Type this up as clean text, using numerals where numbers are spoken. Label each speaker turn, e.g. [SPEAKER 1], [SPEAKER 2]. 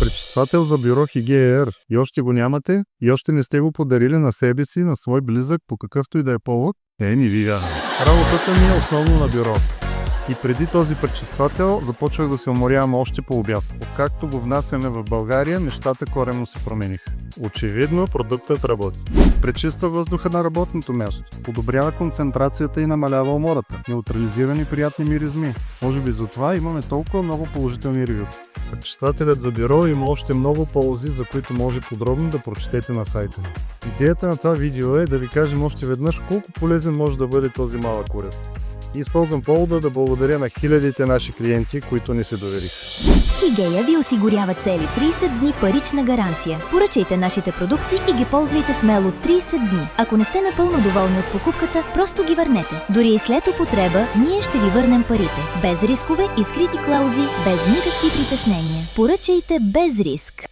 [SPEAKER 1] Пречиствател за бюро Higea-Air. И още го нямате? И още не сте го подарили на себе си, на свой близък, по какъвто и да е повод? Не ви вярвам. Работата ми е основно на бюро. И преди този пречиствател започвах да се уморявам още по обяд. Откакто го внасяме в България, нещата коренно се промениха. Очевидно, продуктът работи. Пречиства въздуха на работното място, подобрява концентрацията и намалява умората, неутрализира неприятни миризми. Може би затова имаме толкова много положителни ревюта. Пречиствателят за бюро има още много ползи, за които може подробно да прочетете на сайта ни. Идеята на това видео е да ви кажем още веднъж колко полезен може да бъде този малък уред. И използвам повода да благодаря на хилядите наши клиенти, които ни се довериха.
[SPEAKER 2] Higea ви осигурява цели 30 дни парична гаранция. Поръчайте нашите продукти и ги ползвайте смело 30 дни. Ако не сте напълно доволни от покупката, просто ги върнете. Дори и след употреба, ние ще ви върнем парите. Без рискове и скрити клаузи, без никакви притеснения. Поръчайте без риск.